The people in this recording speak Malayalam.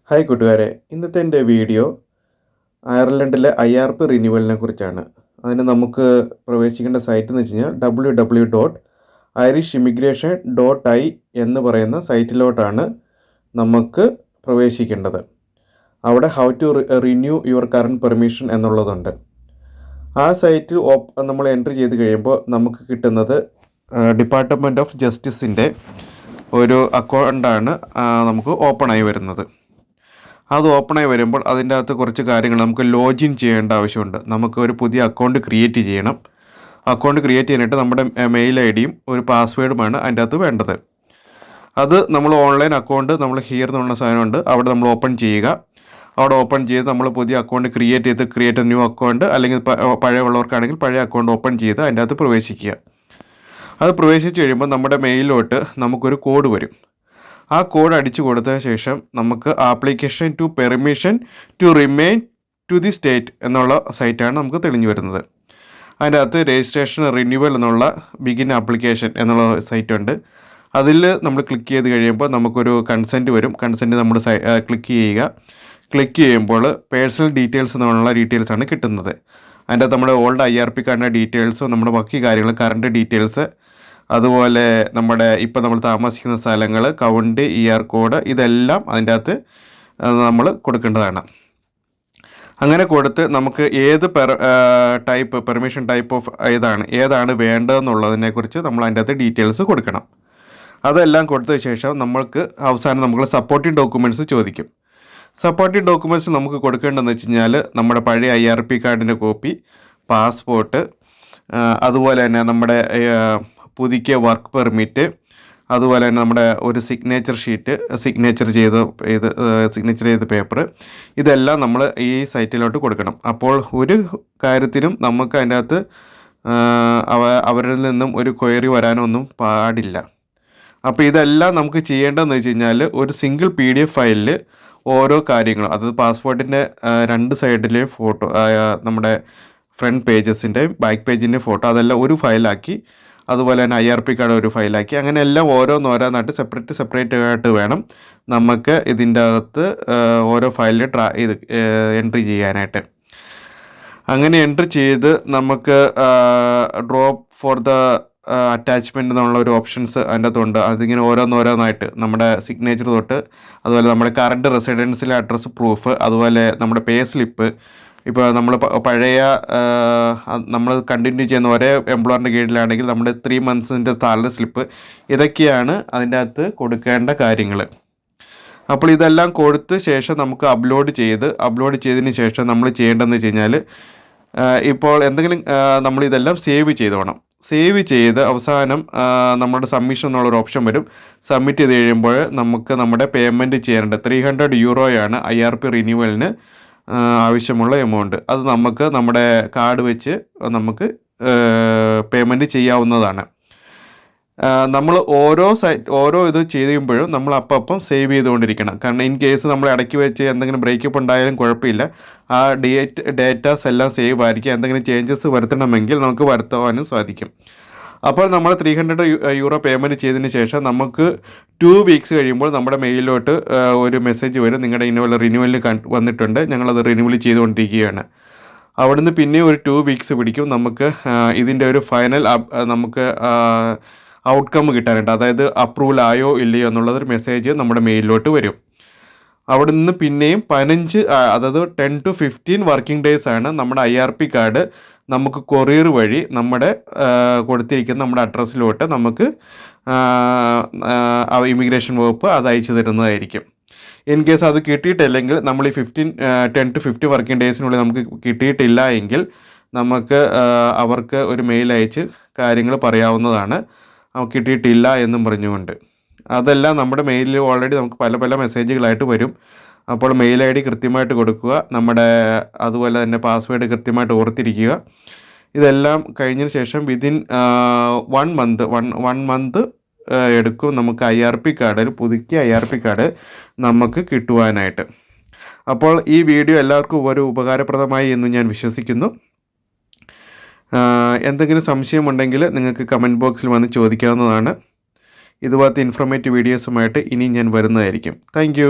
ഹായ് കൂട്ടുകാരെ, ഇന്നത്തെ എൻ്റെ വീഡിയോ അയർലൻഡിലെ IRP റിന്യൂവലിനെ കുറിച്ചാണ്. അതിന് നമുക്ക് പ്രവേശിക്കേണ്ട സൈറ്റ് എന്ന് വെച്ച് കഴിഞ്ഞാൽ www.irishimmigration.i എന്ന് പറയുന്ന സൈറ്റിലോട്ടാണ് നമുക്ക് പ്രവേശിക്കേണ്ടത്. അവിടെ how to renew your current permission എന്നുള്ളതുണ്ട്. ആ സൈറ്റ് നമ്മൾ എൻട്രി ചെയ്ത് കഴിയുമ്പോൾ നമുക്ക് കിട്ടുന്നത് ഡിപ്പാർട്ട്മെൻറ്റ് ഓഫ് ജസ്റ്റിസിൻ്റെ ഒരു അക്കൗണ്ടാണ് നമുക്ക് ഓപ്പണായി വരുന്നത്. അത് ഓപ്പണായി വരുമ്പോൾ അതിൻ്റെ അകത്ത് കുറച്ച് കാര്യങ്ങൾ നമുക്ക് ലോഗിൻ ചെയ്യേണ്ട ആവശ്യമുണ്ട്. നമുക്ക് ഒരു പുതിയ അക്കൗണ്ട് ക്രിയേറ്റ് ചെയ്യണം. അക്കൗണ്ട് ക്രിയേറ്റ് ചെയ്യാനായിട്ട് നമ്മുടെ മെയിൽ ID-യും ഒരു പാസ്വേഡുമാണ് അതിൻ്റെ അകത്ത് വേണ്ടത്. അത് നമ്മൾ ഓൺലൈൻ അക്കൗണ്ട് നമ്മൾ ഹിയർ എന്നുള്ള സാധനമുണ്ട്, അവിടെ നമ്മൾ ഓപ്പൺ ചെയ്യുക. അവിടെ ഓപ്പൺ ചെയ്ത് നമ്മൾ പുതിയ അക്കൗണ്ട് ക്രിയേറ്റ് ന്യൂ അക്കൗണ്ട്, അല്ലെങ്കിൽ പഴയ ഉള്ളവർക്കാണെങ്കിൽ പഴയ അക്കൗണ്ട് ഓപ്പൺ ചെയ്ത് അതിൻ്റെ അകത്ത് പ്രവേശിക്കുക. അത് പ്രവേശിച്ച് കഴിയുമ്പോൾ നമ്മുടെ മെയിലിലോട്ട് നമുക്കൊരു കോഡ് വരും. ആ കോഡ് അടിച്ചു കൊടുത്തതിന് ശേഷം നമുക്ക് application to permission to remain to the state എന്നുള്ള സൈറ്റാണ് നമുക്ക് തെളിഞ്ഞു വരുന്നത്. അതിൻ്റെ അകത്ത് രജിസ്ട്രേഷൻ റിന്യൂവൽ എന്നുള്ള ബിഗിൻ ആപ്ലിക്കേഷൻ എന്നുള്ള സൈറ്റുണ്ട്. അതിൽ നമ്മൾ ക്ലിക്ക് ചെയ്ത് കഴിയുമ്പോൾ നമുക്കൊരു കൺസെൻറ്റ് വരും. കൺസെൻറ്റ് നമ്മൾ ക്ലിക്ക് ചെയ്യുക. ക്ലിക്ക് ചെയ്യുമ്പോൾ പേഴ്സണൽ ഡീറ്റെയിൽസ് എന്നുള്ള ഡീറ്റെയിൽസാണ് കിട്ടുന്നത്. അതിൻ്റെ അകത്ത് നമ്മുടെ ഓൾഡ് IRP കാർഡിൻ്റെ ഡീറ്റെയിൽസും നമ്മുടെ ബാക്കി കാര്യങ്ങൾ, കറണ്ട് ഡീറ്റെയിൽസ്, അതുപോലെ നമ്മുടെ ഇപ്പോൾ നമ്മൾ താമസിക്കുന്ന സ്ഥലങ്ങൾ, കൗണ്ട്, ഇയർ കോഡ്, ഇതെല്ലാം അതിൻ്റെ അകത്ത് നമ്മൾ കൊടുക്കേണ്ടതാണ്. അങ്ങനെ കൊടുത്ത് നമുക്ക് ഏത് പെർമിഷൻ ടൈപ്പ് ഓഫ് ഏതാണ് വേണ്ടതെന്നുള്ളതിനെക്കുറിച്ച് നമ്മൾ അതിൻ്റെ അകത്ത് ഡീറ്റെയിൽസ് കൊടുക്കണം. അതെല്ലാം കൊടുത്ത ശേഷം നമുക്ക് അവസാനം നമുക്ക് സപ്പോർട്ടിംഗ് ഡോക്യുമെൻറ്റ്സ് ചോദിക്കും. സപ്പോർട്ടിംഗ് ഡോക്യുമെൻറ്റ്സ് നമുക്ക് കൊടുക്കേണ്ടതെന്ന് വെച്ച് കഴിഞ്ഞാൽ നമ്മുടെ പഴയ IRP കാർഡിൻ്റെ കോപ്പി, പാസ്പോർട്ട്, അതുപോലെ തന്നെ നമ്മുടെ പുതുക്കിയ വർക്ക് പെർമിറ്റ്, അതുപോലെ തന്നെ നമ്മുടെ ഒരു സിഗ്നേച്ചർ ഷീറ്റ്, സിഗ്നേച്ചർ ചെയ്ത പേപ്പർ, ഇതെല്ലാം നമ്മൾ ഈ സൈറ്റിലോട്ട് കൊടുക്കണം. അപ്പോൾ ഒരു കാര്യത്തിനും നമുക്ക് അതിൻ്റെ അകത്ത് അവരിൽ നിന്നും ഒരു ക്വയറി വരാനൊന്നും പാടില്ല. അപ്പോൾ ഇതെല്ലാം നമുക്ക് ചെയ്യേണ്ടതെന്ന് വെച്ച് കഴിഞ്ഞാൽ ഒരു സിംഗിൾ PDF ഫയലിൽ ഓരോ കാര്യങ്ങളും, അതായത് പാസ്പോർട്ടിൻ്റെ 2 സൈഡിലെയും ഫോട്ടോ, നമ്മുടെ ഫ്രണ്ട് പേജസിൻ്റെ ബാക്ക് പേജിൻ്റെ ഫോട്ടോ, അതെല്ലാം ഒരു ഫയലാക്കി, അതുപോലെ തന്നെ IRP കാർഡ് ഒരു ഫയലാക്കി, അങ്ങനെ എല്ലാം ഓരോന്നായിട്ട് സെപ്പറേറ്റ് ആയിട്ട് വേണം നമുക്ക് ഇതിൻ്റെ അകത്ത് ഓരോ ഫയലിൽ എൻട്രി ചെയ്യാനായിട്ട്. അങ്ങനെ എൻട്രി ചെയ്ത് നമുക്ക് ഡ്രോപ്പ് ഫോർ ദ അറ്റാച്ച്മെൻറ്റ് എന്നുള്ള ഒരു ഓപ്ഷൻസ് അതിൻ്റെ അകത്തുണ്ട്. അതിങ്ങനെ ഓരോന്നായിട്ട് നമ്മുടെ സിഗ്നേച്ചർ തൊട്ട്, അതുപോലെ നമ്മുടെ കറണ്ട് റെസിഡൻസിലെ അഡ്രസ്സ് പ്രൂഫ്, അതുപോലെ നമ്മുടെ പേ സ്ലിപ്പ്, ഇപ്പോൾ നമ്മൾ പഴയ നമ്മൾ കണ്ടിന്യൂ ചെയ്യുന്ന ഒരേ എംപ്ലോയറിൻ്റെ കീഴിലാണെങ്കിൽ നമ്മുടെ 3 മന്ത്സിൻ്റെ സാലറി സ്ലിപ്പ്, ഇതൊക്കെയാണ് അതിൻ്റെ അകത്ത് കൊടുക്കേണ്ട കാര്യങ്ങൾ. അപ്പോൾ ഇതെല്ലാം കൊടുത്ത ശേഷം നമുക്ക് അപ്ലോഡ് ചെയ്തതിന് ശേഷം നമ്മൾ ചെയ്യേണ്ടതെന്ന് വെച്ച് കഴിഞ്ഞാൽ, ഇപ്പോൾ എന്തെങ്കിലും നമ്മളിതെല്ലാം സേവ് ചെയ്ത് അവസാനം നമ്മുടെ സബ്മിഷൻ എന്നുള്ളൊരു ഓപ്ഷൻ വരും. സബ്മിറ്റ് ചെയ്ത് കഴിയുമ്പോൾ നമുക്ക് നമ്മുടെ പേയ്മെൻറ്റ് ചെയ്യാനുണ്ട്. 300 യൂറോയാണ് IRP റിന്യൂവലിന് ആവശ്യമുള്ള എമൗണ്ട്. അത് നമുക്ക് നമ്മുടെ കാർഡ് വെച്ച് നമുക്ക് പേയ്മെൻറ്റ് ചെയ്യാവുന്നതാണ്. നമ്മൾ ഓരോ ഇത് ചെയ്യുമ്പോഴും നമ്മൾ അപ്പം സേവ് ചെയ്തുകൊണ്ടിരിക്കണം. കാരണം ഇൻ കേസ് നമ്മൾ ഇടയ്ക്ക് വെച്ച് എന്തെങ്കിലും ബ്രേക്കപ്പ് ഉണ്ടായാലും കുഴപ്പമില്ല, ആ ഡേറ്റാസ് എല്ലാം സേവ് ആയിരിക്കും. എന്തെങ്കിലും ചേഞ്ചസ് വരുത്തണമെങ്കിൽ നമുക്ക് വരുത്തുവാനും സാധിക്കും. അപ്പോൾ നമ്മൾ 300 യൂറോ പേയ്മെൻറ്റ് ചെയ്തതിന് ശേഷം നമുക്ക് 2 വീക്സ് കഴിയുമ്പോൾ നമ്മുടെ മെയിലിലോട്ട് ഒരു മെസ്സേജ് വരും, നിങ്ങളുടെ റിന്യൂവലിന് വന്നിട്ടുണ്ട്, ഞങ്ങളത് റിന്യൂവൽ ചെയ്തുകൊണ്ടിരിക്കുകയാണ്. അവിടുന്ന് പിന്നെ ഒരു 2 വീക്സ് പിടിക്കും നമുക്ക് ഇതിൻ്റെ ഒരു ഫൈനൽ നമുക്ക് ഔട്ട്കം കിട്ടാനായിട്ട്. അതായത് അപ്രൂവൽ ആയോ ഇല്ലയോ എന്നുള്ളതൊരു മെസ്സേജ് നമ്മുടെ മെയിലിലോട്ട് വരും. അവിടെ നിന്ന് പിന്നെയും 15, അതായത് 10 to 15 വർക്കിംഗ് ഡേയ്സ് ആണ് നമ്മുടെ IRP കാർഡ് നമുക്ക് കൊറിയർ വഴി നമ്മുടെ കൊടുത്തിരിക്കുന്ന നമ്മുടെ അഡ്രസ്സിലോട്ട് നമുക്ക് ഇമിഗ്രേഷൻ വകുപ്പ് അത് അയച്ചു തരുന്നതായിരിക്കും. ഇൻ കേസ് അത് കിട്ടിയിട്ടില്ലെങ്കിൽ നമ്മൾ ഈ 10 to 15 വർക്കിംഗ് ഡേയ്സിനുള്ളിൽ നമുക്ക് കിട്ടിയിട്ടില്ല എങ്കിൽ നമുക്ക് അവർക്ക് ഒരു മെയിൽ അയച്ച് കാര്യങ്ങൾ പറയാവുന്നതാണ്, കിട്ടിയിട്ടില്ല എന്നും പറഞ്ഞുകൊണ്ട്. അതെല്ലാം നമ്മുടെ മെയിലിൽ ഓൾറെഡി നമുക്ക് പല മെസ്സേജുകളായിട്ട് വരും. അപ്പോൾ മെയിൽ ID കൃത്യമായിട്ട് കൊടുക്കുക, അതുപോലെ തന്നെ പാസ്വേഡ് കൃത്യമായിട്ട് ഓർത്തിരിക്കുക. ഇതെല്ലാം കഴിഞ്ഞതിന് ശേഷം വിതിൻ 1 മന്ത് എടുക്കും നമുക്ക് IRP കാർഡ്, ഒരു പുതുക്കിയ IRP കാർഡ് നമുക്ക് കിട്ടുവാനായിട്ട്. അപ്പോൾ ഈ വീഡിയോ എല്ലാവർക്കും ഒരു ഉപകാരപ്രദമായി എന്ന് ഞാൻ വിശ്വസിക്കുന്നു. എന്തെങ്കിലും സംശയമുണ്ടെങ്കിൽ നിങ്ങൾക്ക് കമൻറ്റ് ബോക്സിൽ വന്ന് ചോദിക്കാവുന്നതാണ്. ഇതുപോലത്തെ ഇൻഫോർമേറ്റീവ് വീഡിയോസുമായിട്ട് ഇനി ഞാൻ വരുന്നതായിരിക്കും. താങ്ക്